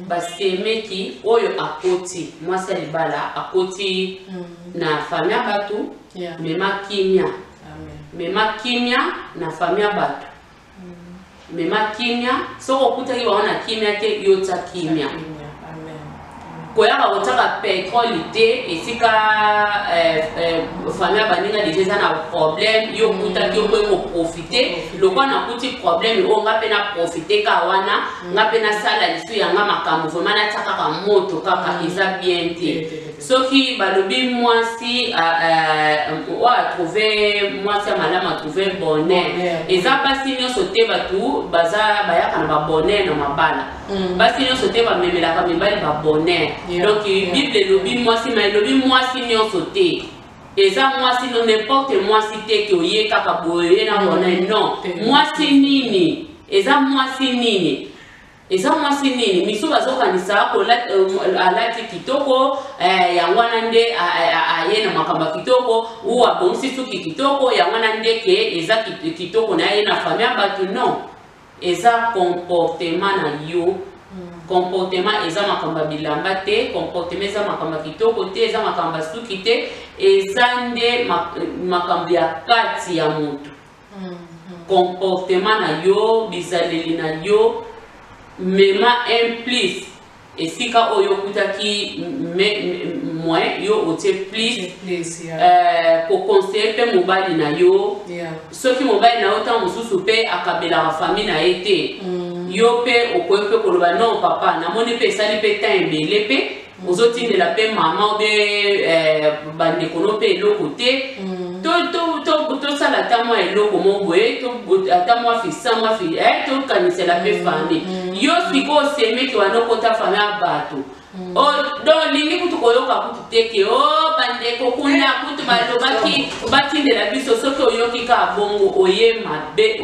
basemeki oyo akoti mwasi ya libala akoti na famille ya bato mema kimia na famille ya bato mema kimia soko okutaki bango na kimia te yo tia kimia koyaka kotaka petrole te esika famille baninga deja eza na problème yo kutaki yo koyi koprofite lokwa nakuti problème oyo nga mpe na profite ka wana nga mpe nasala lisu yanga makambo vraimen natia kaka moto kaka eza bien te soki balobi mwasi oyo atrouve mwasi ya malamu atrouve bonheur eza basi nyonso te bato bayaka na babonheur na mabala basi nyonso te bamemelaka mibali babonheur donc bible elobi mwasi ma elobi mwasi nyonso te eza mwasi no n'importe mwasi te ke oye kaka boye na bonheur non mwasi nini eza mwasi nini miso bazokanisa alati kitoko yango wana nde aye na makambo kitoko ou abongisi suki kitoko yango wana nde ke eza kitoko na ye na famille ya bato non eza comportement na yo comportement eza makambo bilamba te comportement eza makambo kitoko te eza makambo suki te eza nde makambo ya kati ya moto comportement na yo bizaleli na yo mema implice esika oyo kutaki moins yo otie plus koconseille mpe mobali na yo soki mobali na yo ntango mosusu mpe akabelaka famille na ye te yo mpe okoki mpe koloba non papa namoni mpe esali mpe temps ebele mpe ozotindela mpe mama obe bandeko no mpe eloko te sala tamo eloko mongoye to atamo fisa mo fi to kanisela pe famille yo siko seme ki wanoko ta famille abato o do lingi kutu koyoka kutu teke o bande ko kuna kutu balobaki batindela biso soki oyoki ka bongo oye mabe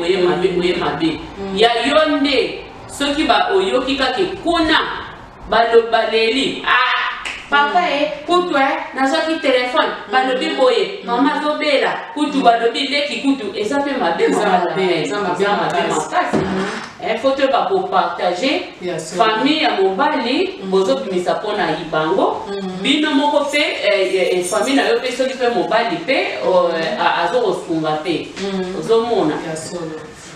ya yonde soki ba oyoki ka ke kuna balobaleli papa kutu nazaki telefone balobi boye mama zobela kutu balobi leki kutu eza pe mabe faut te ba pour partager famille ya mobali bozo bimisa pona ibango bino moko pe famille na yo pe soki pe mobali pe azo kosunga pe ozomona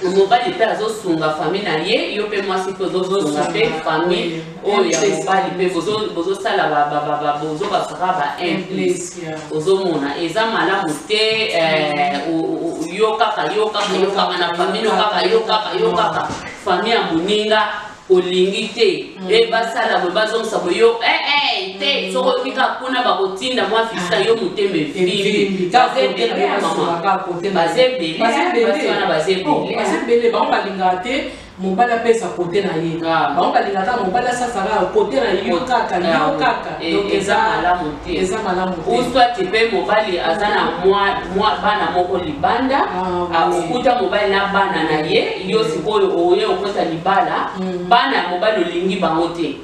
mobali pe azo sunga famille na ye yo pe mwasi pe ozosunga pe famille oyo ya mobali pe bozo sala bozo basaka ba implice ozomona eza malamu te yo kaka na famille yo kaka famille ya moninga olingi te basala bo bazomisa bo yo te soko fika kuna bakotinda mwa fisa yo muteme vimbi bazebele bango balingaka te mobali apesa kote na ye bango balingaka ta mobali asasaka kote na yo kaka donc eza malamu te uswati mpe mobali aza na mwa bana moko libanda okuta mobali na bana na ye yo sikoyo oye okota libala bana ya mobali olingi bango te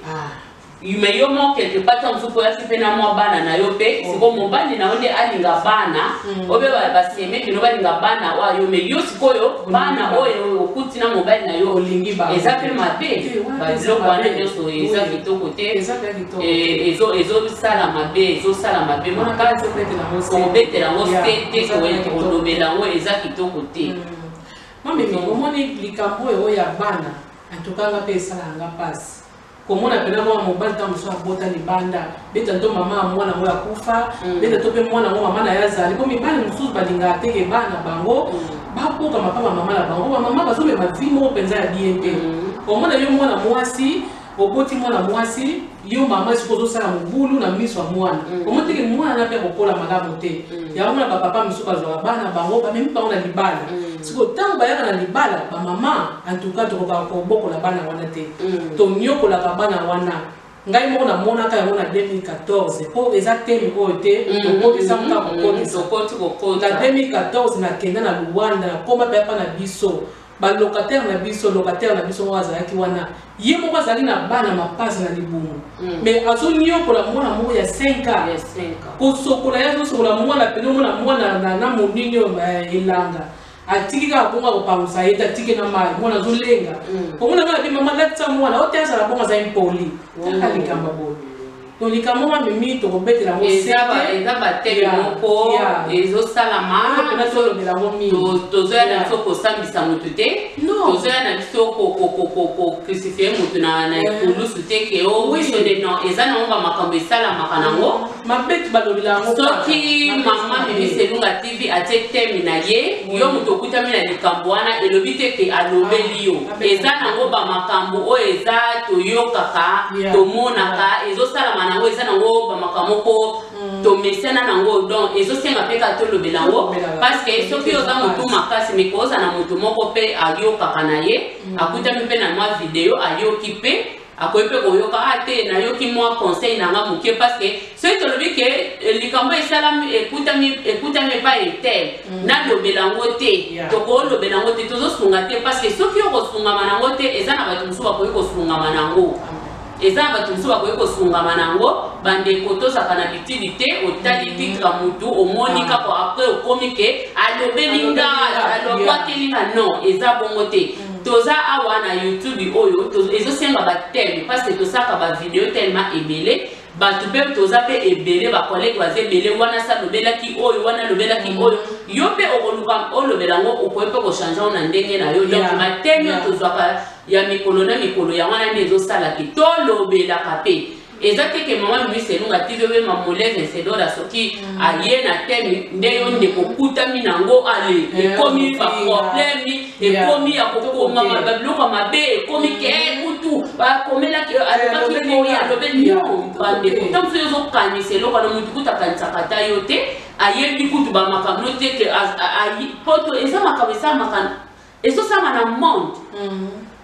mais yo mo quelque part tant supo ya sipena mwa bana na yo pe siko mobali na onde alinga bana obe baseme kino balinga bana wa yo mais yo sikoyo bana oyo okuti na mobali na yo olingi ba eza pe mabe bazilo kwana nyoso eza kitoko te ezo sala mabe makazi obetela ngo te ko lobela ngo eza kitoko te mami omoni likambo oyo ya bana antukanga pe esalanga pasi komona pena mwa mobali ta mosu abota libanda beta ndo mama mwana ngo akufa beta to pe mwana ngo mama na yazali ko mibali mosusu balingaka teke bana bango bakoka mapapa mama na bango bamama bazomema vi moko mpenza ya bien te komona yo mwana mwasi oboti mwana mwasi yo mama siko ozosala mobulu na miso ya mwana omoteke mwana mpe kokola malamu te yango mona bapapa mosusu bazwaka bana bango bamemi bango na libala siko ntango bayaka na libala bamama antuka tokokaka kobokola bana wana te tonyokolaka bana wana ngai moko namonaka yango na 2014 po eza temi oyo te tokotisa moka kokotisa na 2014 nakenda na Luanda nakoma mpe apa na biso locataire na biso moko azalaki wana ye moko azalaki na bana mapasi na libumu mais azonyokola mwana moko ya 5 ans kosokola ye azosokola mwana pene omona mwana na monini oyo elanga atiki kaka bongo kopangusa ye atiki na mai mwana azolenga omona mwana pe mama latisa mwana ote azala bongo aza impoli kaka likamba boye donc likambo mamimi tokobetela ngo eza bateme moko ezosalama tolobela ngo mingi tozoya na biso kosambisa motu te tozoya na biso kocrucifie motu na ekulusu te ke wisode non eza nango bamakambo esalamaka nango mabetu balobela yango soki mama mimi selunga tv atie teme na ye yo moto okutami na likambo wana elobi te ke alobeli yo eza nango bamakambo oyo eza toyokaka tomonaka ezosalama nango eza nango bamakambo moko tomesana nango donc ezosenga mpe kaka tolobela yango parce que soki oza motu makasi me koza na motu moko mpe ayokaka na ye akutami mpe na mwa video ayoki mpe akoyi mpe koyoka te nayoki mwa conseil nanga moke parce que soki tolobi ke likambo esalami ekutami epai etel nalobela yango te tokolobela yango te tozosunga te parce que soki okosungama nango te eza na bato mosusu bakoyi kosungama nango eza bato mosusu bakoki kosungama nango bandeko tozaka na litidi te otali titre mutu omoni kaka apres okomi ke alobeli nga alobwakeli nga non eza bongo te toza awa na YouTube oyo ezosenga bateme parce que tosaka bavideo tellement ebele bato mpe toza mpe ebele bakolege baza ebele wana salobelaki oyo wana alobelaki oyo yo mpe okoluka olobela ngo okoyi mpe kochange na ndenge na yo donc mateme oyo tozwaka ya mikolo na mikolo yango wana nde ezosalaki tolobelaka mpe eza te ke mama mimi selunga tv oyo mamole vencedora soki aye na teme nde yo ndeko okutami nango ale ekomi baproblème ekomi ya kokoma biloko mabe ekomi ke kutu bakomelaki alobaki boya alobeli non bandeko ntango soki ozokanisa eloko wana motu kutu akanisaka ta yo te ayebi kutu bamakambo no te ke poto eza makambo ezosala na monde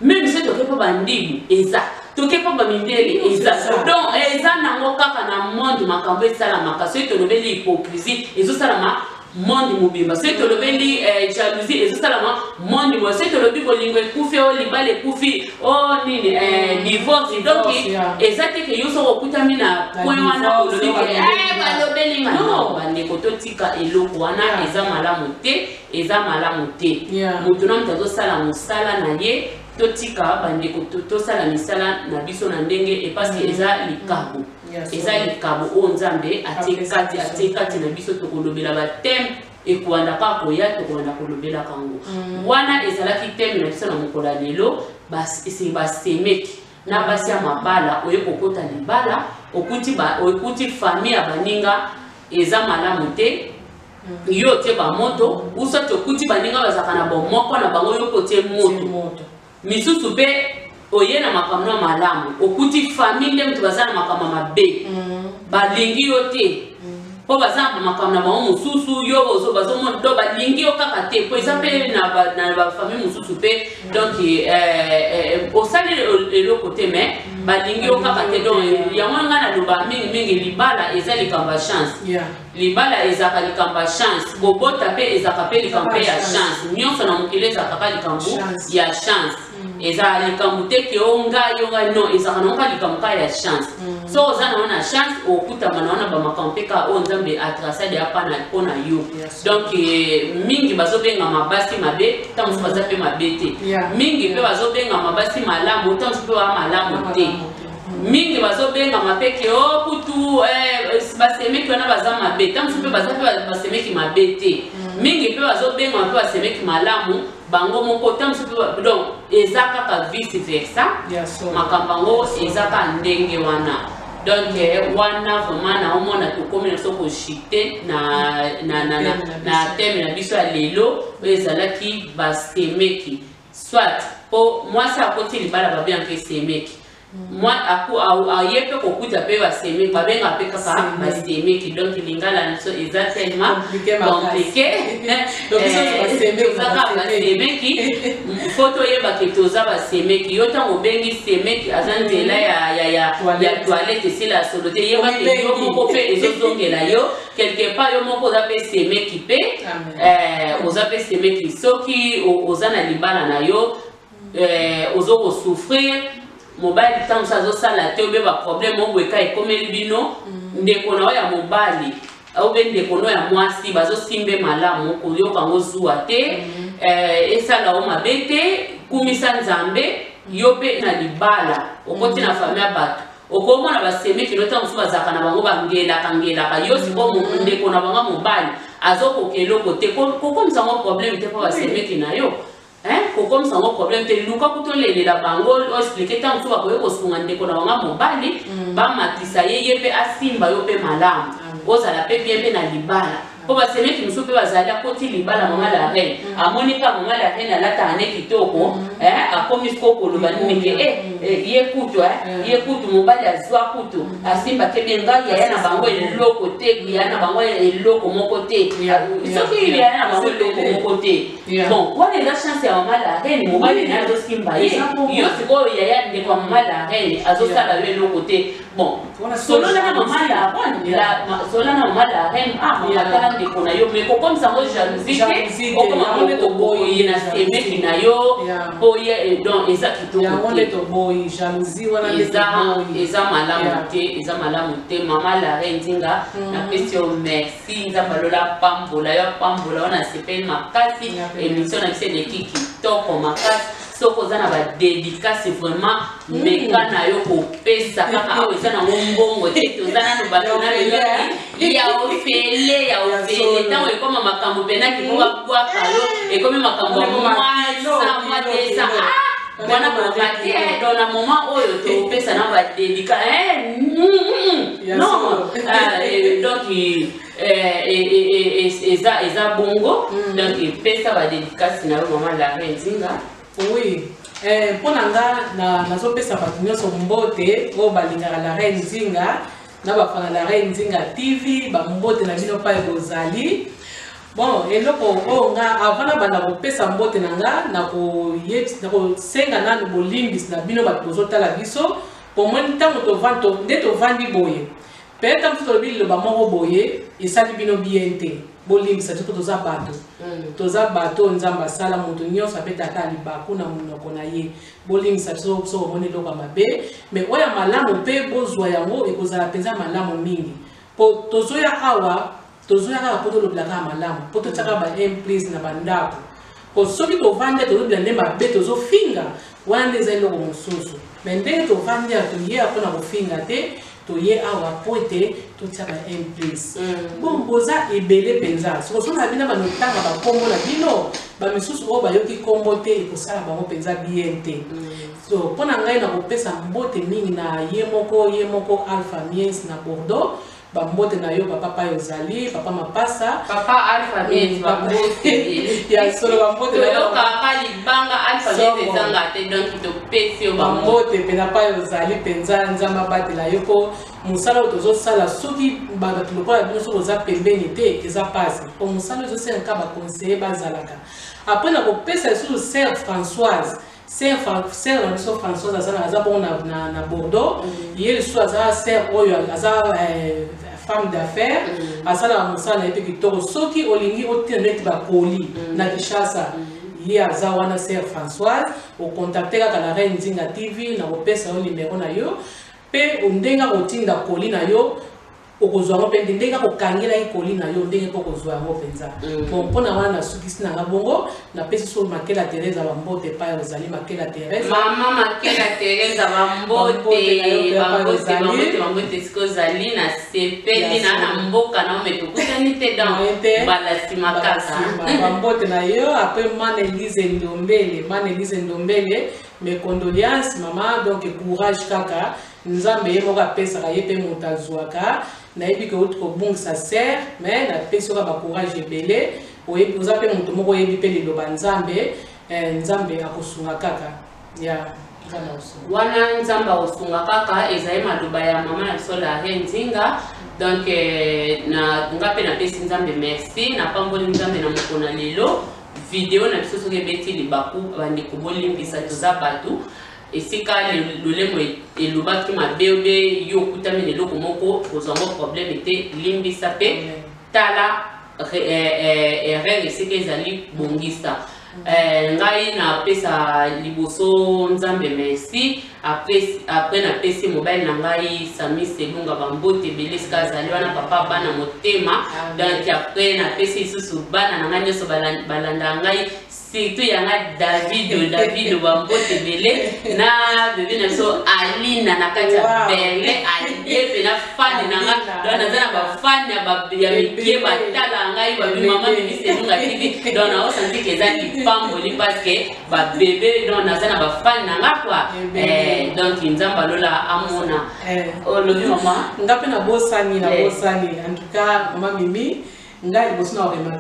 même soki toke mpo bandimu eza toke mpo bamindele eza donc eza nango kaka na monde makambo esalamaka soki tolobeli hypocrisie ezosalama monde mobimba soki tolobeli jalousie ezosalama monde mobimba soki tolobi bolingo ekufi o libala ekufi o nini divorce donc eza te ke yo soki okutami na point wana olobi ke balobeli nga non bandeko totika eloko wana eza malamu te eza malamu te moto na moto azosala mosala na ye totika bandeko tosala misala na biso na ndenge epasi eza likabo eza likabo oyo nzambe atie kati na biso tokolobela bateme ekwanda kaka koya tokolanda kolobela kango wana ezalaki teme na biso na mokolo ya lelo basemeki na basi ya mabala oye kokota libala okuti famille ya baninga eza malamu te yo te bamoto usati okuti baninga bazalaka na bomoko na bango yo kotie moto misusu mpe oye na makambo na malamu okuti famille nde moto baza na makambo mabe balingi yo te mpo baza na makambo na bango mosusu yo bazomona do balingi yo kaka te mpo eza mpe na bafamille mosusu mpe donc osali eloko te me balingi yo kaka te donc yango nga naloba mingimingi libala eza likambo ya chance libala ezaka likambo ya chance kobota mpe ezaka mpe likambo mpe ya chance nyonso na mokili ezaka kaka likambo ya chance eza likambo te ke ngai non ezaka nango kaka likambo kaka ya chance so oza na wana chance okutama na wana bamakambo mpe kaka oyo nzambe atrasade apana mpo na yo donc mingi bazobengama basi mabe ntango mosusu baza mpe mabe te mingi mpe bazobengama basi malamu ntango mosusu mpe baa malamu te mingi bazobengama mpe ke kutu basemeki wana baza mabe ntango mosusu mpe baza mpe basemeki mabe te mingi mpe bazobengama mpe basemeki malamu bango moko ntango mosusu donc eza kaka vice versa makambo yango eza kaka ndenge wana donc wana vraiment naomona tokomi na biso koshite na teme na biso ya lelo oyo ezalaki basemeki soit mpo mwasi akoti libala babenga esemeki aye mpe kokuta mpe basemeki babenga mpe kaka basemeki donc lingala na biso eza tellement compliqué tozaka basemeki fo toyebake toza basemeki yo ntango obengi semeki aza nzela ya toilette esila ya solo te yebake yo moko mpe ezozongela yo quelque part yo moko oza mpe semeki mpe oza mpe semeki soki oza na libala na yo ozokosouffrir mobali ntango mosusu azosala te obe baproblème oboyeka ekomeli bino ndeko na oyo ya mobali obe ndeko na oyo ya mwasi bazosimbe malamu koyoka yango zuwa te esala o mabe te kumisa nzambe yo mpe na libala okoti na famille ya bato okomona basemeki no ntango mosusu bazalaka na bango bangelaka yo siko ndeko na bango mobali azokoka eloko te kokomisa yango problème te mpo basemeki na yo kokomisa yango problème te luka kutolelela bango oexplike ntango mosusu bakoki kosunga ndeko na bango mobali bamatisa ye mpe asimba yo mpe malamu ozala mpe bien mpe na libala mpo basemeki mosusu mpe bazali akoti libala mama la reine amoni ka mama la reine alataka ne kitoko akomi siko koloba nini ke ye kutu mobali azwa kutu asimba ke bien ngai yaya na bango eloko te yaya na bango eloko moko te soki yaya na bango eloko moko te bon wana eza chance ya mama la reine mobali naye azosimba ye yo sikoyo yaya ndeko ya mama la reine azosala yo eloko te bon solona na mama la reine matala ndeko na yo mais kokomisa ngo jalousie te okoma koboyi na semeki na yo mpo ye donc eza kitoko eza malamu te mama la reine nzinga napesi yo merci nzambe alola pambola yo apambola wana asepeli makasi émission na biso eleki kitoko makasi soko oza na badédicace vraiment meka na yo kopesa kaka awa eza nango mbongo te toza nano bato na lelo ya ofele ntango ekoma makambo penaki mpo babwaka yo ekomi makambo ya mwa desa wana kokate donc na moment oyo topesa na badédica non donc eza bongo donc epesa badédicace na yo mama la reine nzinga oui Pour nanga nazopesa bato nyonso mbote oyo balingaka la Reine Nzinga na bafana la Reine Nzinga TV bambote na bino pa bozali bon eloko oyo nga avant na banda kopesa mbote nanga na kosenga nanu bolimbisi na bino bato bozotala biso po moni ntango nde tovandi boye peut-être ntango tolobi liloba moko boye esali bino bien te bolimbisa tiko toza bato nzambe asala moto nyonso apetaka libaku na monoko na ye bolimbisa biso so omoni eloko mabe mais oyo malamu mpe bozwa yango ekozala mpenza malamu mingi po tozoya awa tozoyaka po tolobelaka malamu po totiaka ba place na bandako po soki tovandi tolobela nde mabe tozofinga wana nde eza eloko mosusu mais ndenge tovandi toyeya mpona kofinga te toye awa po ete totiaka place bon boza ebele mpenza sokoso na bino banotanga bakombo na bino bamisusu oyo bayoki kombo te ekosala bango mpenza bien te so mpona ngai na kopesa mbote mingi na ye moko Alpha Mies na Bordeaux bambote na yo papa pa ozali papa mapasa papa Alpha Mies bambote ya solo bambote na yo kaka libanga Alpha Mies ezanga te donc to pesi yo bambote pena pa ozali penza nzamba batela yo ko musala otozosala soki bato lokola bino soki oza pembeni te eza pasi po musala ozosenga ba conseiller bazalaka après na kopesa sur Sœur Françoise Sœur Françoise aza bon na Bordeaux ye so aza sœur oyo aza femme d'affaires asala musala epe kitoko soki olingi otina neti bakoli na Kinshasa ye aza wana Sœur Françoise o contacter kaka la Reine Nzinga TV na kopesa yo numéro na yo pe ondenga kotinda koli na yo okozwa ngo pende ndenga kokangela ikoli na yo ndenge po kozwa ngo penza bon pona wana na sukisi na bongo na pesi so Makela Teresa bambote pa ozali Makela Teresa mama Makela Teresa bambote sikozali na sepeli na mboka na metukutani te dans balasi makasa bambote na yo après Mane Elise Ndombele mes condoléances maman donc courage kaka nzambe ye moko apesaka ye mpe moto azwaka nayebi ke outi kobungisa sere mais napesi oka bacourage ebele oza mpe moto moko oyebi mpe liloba nzambe akosunga kaka ya wana nzambe akosunga kaka ezali maloba ya mama na biso la Reine Nzinga donc nga mpe napesi nzambe merci napamboli nzambe na mokona lelo video na biso soki ebeti libaku bandeko bolimbisa toza bato esika lolemo elobaki mabe obe yo okutami eloko moko kozwango problème ete limbisa mpe tala erreur esika ezali bongisa ngai napesa liboso nzambe merci après napesi mobile na ngai Sami Selunga bambote ebele esika azali wana papa bana motema donc après napesi lisusu bana na ngai nyonso balanda ngai surtout yanga David bambote ebele na bebe na biso Alina na kati ya Berlin aliye na fan na nga donc naza na bafan ya mikie batala ngai babi mama Sami Selunga TV donc na osanti ke eza lipamboli parce que babebe donc naza na bafan na nga quoi donc nzambe alola amona olobi mama nga mpe na bosani en tout cas mama Mimi ngai liboso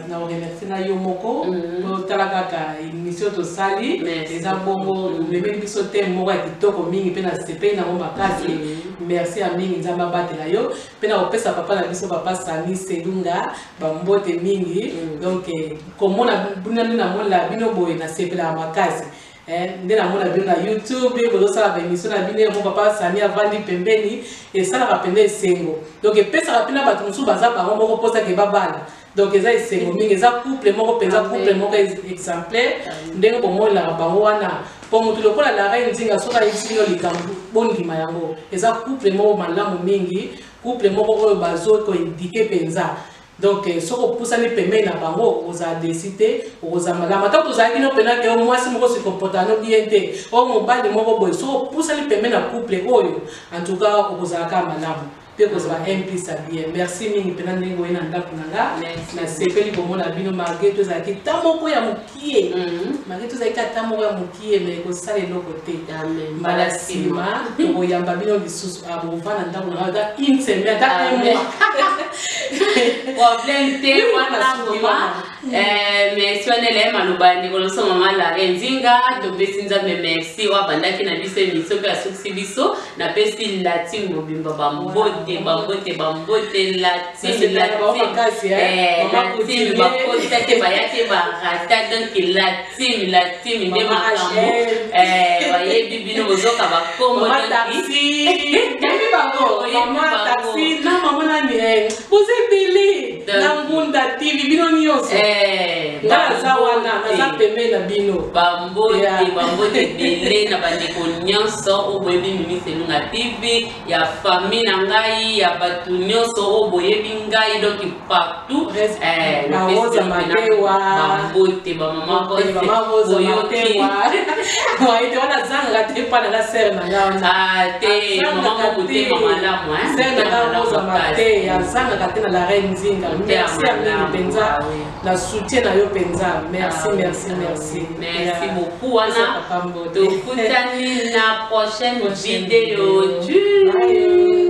na remercie na yo moko totala kaka émission tosali eza bongo lemeli biso te moko ya kitoko mingi mpe na sepeli nango makasi merci ya mingi nzambe abatela yo mpe na kopesa papa na biso papa Sami Selunga bambote mingi donc komona bunani namonela bino boye na sepelaka makasi nde namona bino na YouTube kozosala baémission na bino mo papa Sami avandi pembeni esalaka pende esengo donc epesaka mpena bato mosusu baza bango moko mposaka ebabala donc eza esengo mingi eza couple moko mpenza couple moko exemplaire ndenge bomonelaka bango wana po motu lokola la Reine Nzinga soki ayebisi bino likambo bondima yango eza couple moko malamu mingi couple moko oyo bazokoindike mpenza donc soki opusani pembeni na bango okozala desi te okozala malamu ata tozalaki no mpenake o mwasi moko sikompotano bien te o mobali moko boye soki opusani pembeni na couple oyo en tout cas okozalaka malamu pe ko ça implique bien merci mingi pena ndenge oyena ndako nanga na sepeli komona bino malgré tout ça ki tamoko ya mukie malgré tout ça ki tamoko ya mukie mais ko sala eloko te malasima ko yamba bino lisusu abovana ndako nanga une semaine ta un mois problème te wana koma mais si on est maloba ni ko so mama la renzinga to besinza me merci wa bandaki na biso émission pe asuksi biso na pesi latin mobimba bambote latin bakota te bayate barata donc latin nde makambo bayebi bino bozoka bakombo taxi na mama nani vous êtes télé na ngunda TV bino nyonso ngala za wana na za pembe na bino bambote bele na bandeko nyonso oboyebi Mimi Selunga TV ya famille na ngai ya batu nyonso oboyebi ngai donc partout na woza matewa bambote bamama woza matewa waite wana zanga te pa na ser na ngao te mama kote mama lamu ser na woza matewa zanga kate na la reine Nzinga merci à Mimi Penza la soutien na yo Penza merci beaucoup Anna. Donc, na prochaine vidéo. Tchuss.